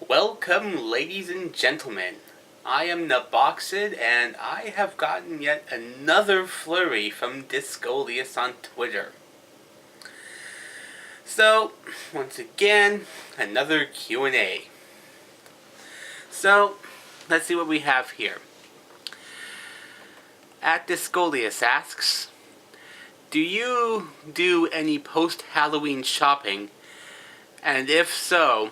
Welcome, ladies and gentlemen. I am Naboxid, and I have gotten yet another flurry from Discolius on Twitter. So, once again, another Q&A. So, let's see what we have here. At Discolius asks, do you do any post-Halloween shopping? And if so,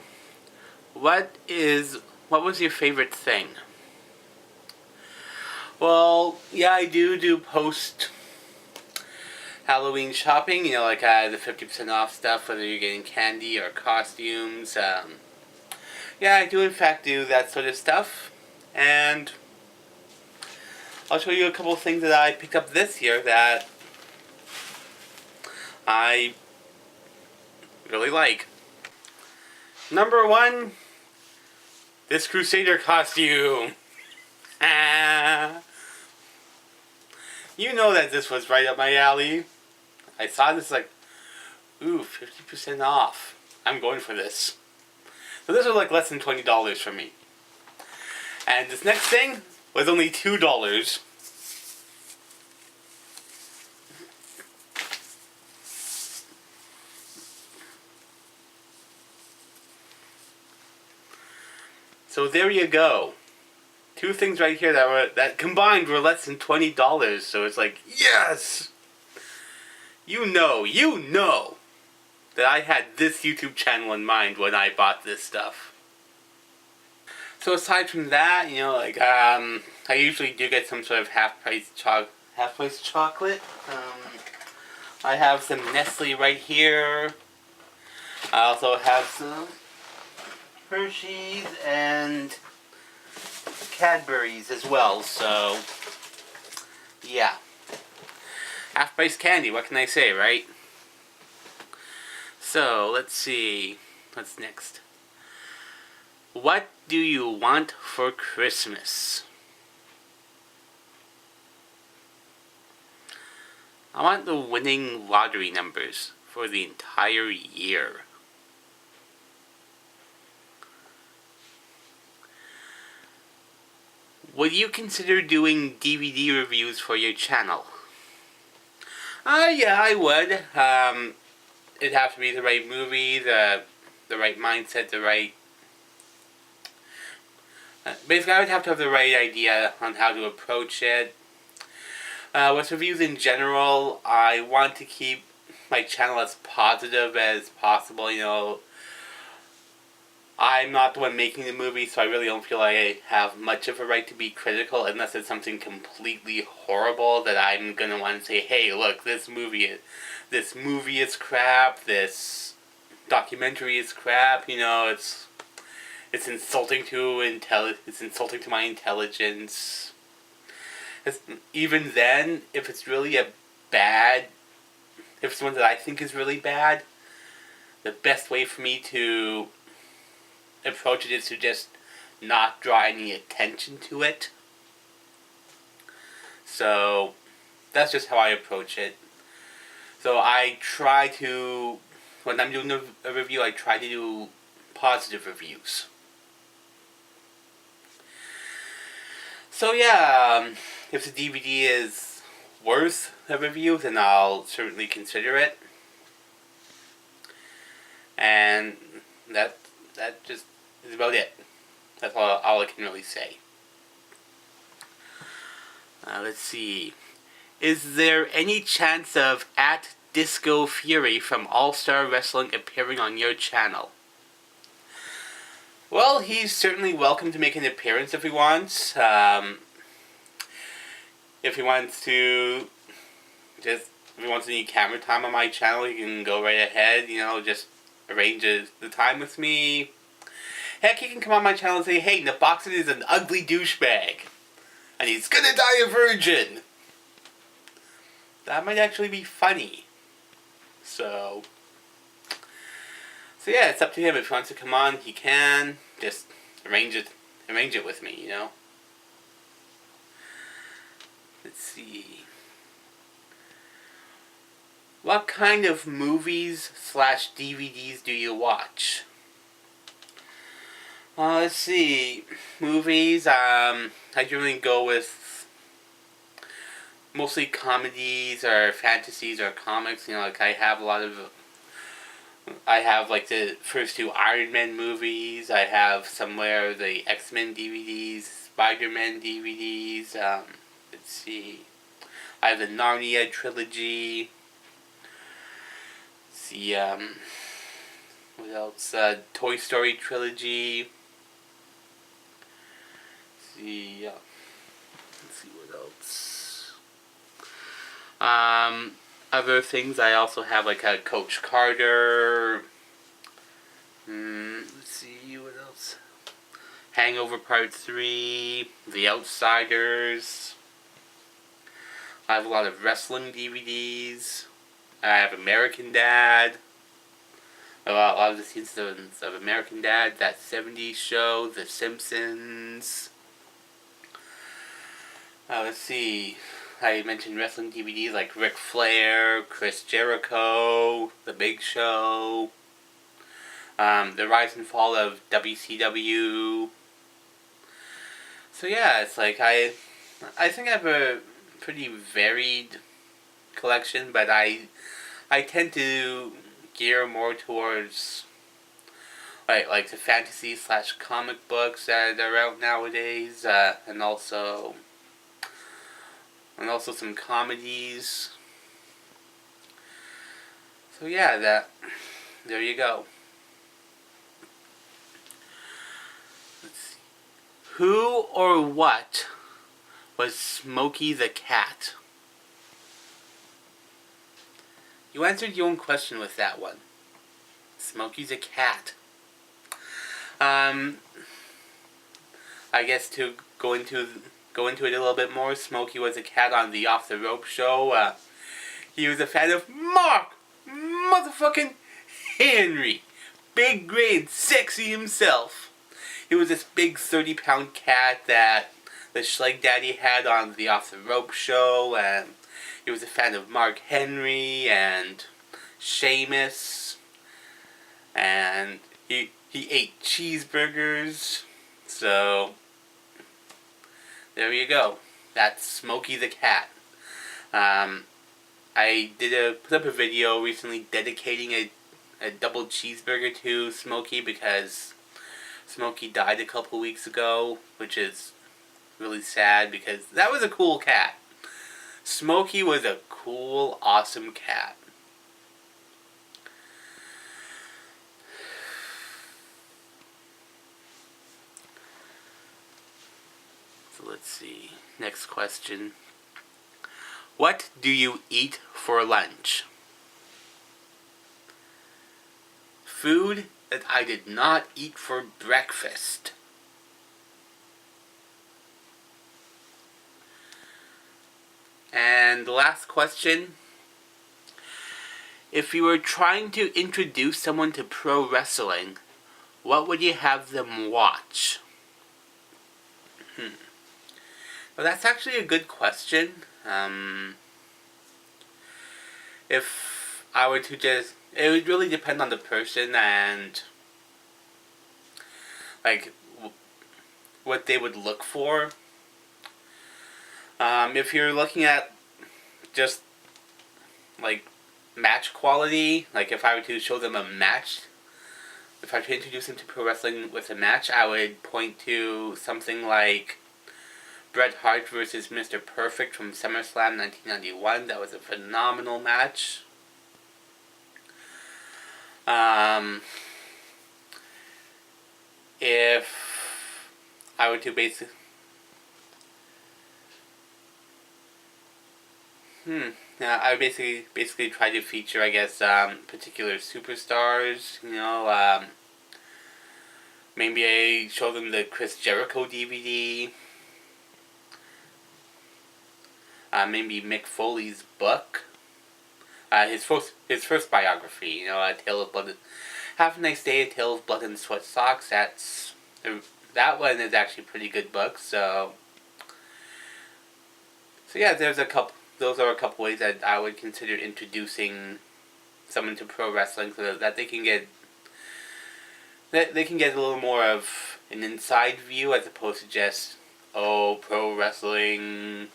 what was your favorite thing? Well, yeah, I do post Halloween shopping, like the 50% off stuff, whether you're getting candy or costumes. Yeah, I do in fact do that sort of stuff. And I'll show you a couple of things that I picked up this year that I really like. Number one, this Crusader costume. You know that this was right up my alley. I saw this like, ooh, 50% off. I'm going for this. So this was like less than $20 for me. And this next thing was only $2. So there you go. Two things right here that combined were less than $20. So it's like, yes! You know that I had this YouTube channel in mind when I bought this stuff. So aside from that, I usually do get some sort of half-price chocolate. I have some Nestle right here. I also have some Hershey's and Cadbury's as well, so yeah. Half-price candy, what can I say, right? So, let's see. What's next? What do you want for Christmas? I want the winning lottery numbers for the entire year. Would you consider doing DVD reviews for your channel? Yeah, I would. It'd have to be the right movie, the right mindset, the right... basically, I would have to have the right idea on how to approach it. With reviews in general, I want to keep my channel as positive as possible, I'm not the one making the movie, so I really don't feel like I have much of a right to be critical unless it's something completely horrible that I'm gonna want to say, hey, look, this movie is crap, this documentary is crap, it's insulting to my intelligence. Even then, if it's one that I think is really bad, the best way for me to approach it is to just not draw any attention to it. So that's just how I approach it. So I try to, when I'm doing a review, I try to do positive reviews. So yeah, if the DVD is worth a review, then I'll certainly consider it. And that just is about it. That's all I can really say. Let's see. Is there any chance of @Disco Fury from All Star Wrestling appearing on your channel? Well, he's certainly welcome to make an appearance if he wants. If he wants any camera time on my channel, he can go right ahead. Just arrange the time with me. Heck, he can come on my channel and say, hey, Naboxid is an ugly douchebag. And he's gonna die a virgin. That might actually be funny. So yeah, it's up to him. If he wants to come on, he can. Just arrange it with me, Let's see. What kind of movies /DVDs do you watch? Let's see. Movies. I generally go with mostly comedies or fantasies or comics. Like I have a lot of. I have like the first two Iron Man movies. I have somewhere the X-Men DVDs, Spider-Man DVDs. Let's see. I have the Narnia trilogy. Let's see. What else? Toy Story trilogy. See, let's see what else. Other things I also have like a Coach Carter. Let's see what else. Hangover Part 3, The Outsiders. I have a lot of wrestling DVDs. I have American Dad. A lot of the seasons of American Dad, That 70s Show, The Simpsons. Let's see. I mentioned wrestling DVDs like Ric Flair, Chris Jericho, The Big Show, The Rise and Fall of WCW. So yeah, it's like I think I have a pretty varied collection, but I tend to gear more towards like the fantasy / comic books that are out nowadays, and also some comedies. So yeah, there you go. Let's see. Who or what was Smokey the Cat? You answered your own question with that one. Smokey's a cat. I guess to go into it a little bit more, Smokey was a cat on the Off the Rope show. He was a fan of Mark motherfucking Henry. Big, gray, and sexy himself. He was this big 30-pound cat that the Schleg Daddy had on the Off the Rope show, and he was a fan of Mark Henry and Sheamus, and he ate cheeseburgers. So there you go. That's Smokey the Cat. I put up a video recently dedicating a double cheeseburger to Smokey because Smokey died a couple weeks ago, which is really sad because that was a cool cat. Smokey was a cool, awesome cat. So let's see. Next question. What do you eat for lunch? Food that I did not eat for breakfast. And the last question. If you were trying to introduce someone to pro wrestling, what would you have them watch? Well, that's actually a good question. If I were to it would really depend on the person and like what they would look for. If you're looking at just like match quality, like if I were to show them a match, if I were to introduce them to pro wrestling with a match, I would point to something like Bret Hart versus Mr. Perfect from SummerSlam 1991. That was a phenomenal match. If I were to I would basically try to feature, I guess, particular superstars. Maybe I show them the Chris Jericho DVD. Maybe Mick Foley's book. His first biography. A Tale of Blood. Have a Nice Day, A Tale of Blood and Sweat Socks. That one is actually a pretty good book. So yeah, those are a couple ways that I would consider introducing someone to pro wrestling so that they can get a little more of an inside view as opposed to just, oh, pro wrestling,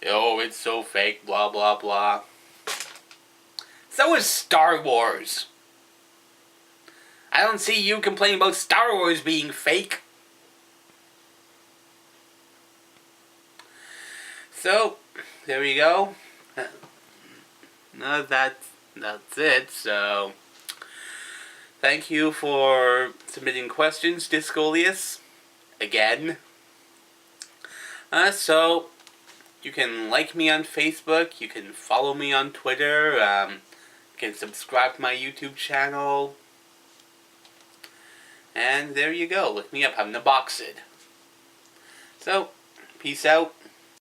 oh, it's so fake, blah, blah, blah. So is Star Wars. I don't see you complaining about Star Wars being fake. So, there we go. No, that's it. So, thank you for submitting questions, Discolius. Again. So, you can like me on Facebook. You can follow me on Twitter. You can subscribe to my YouTube channel. And there you go. Look me up. I'm Naboxid. So, peace out.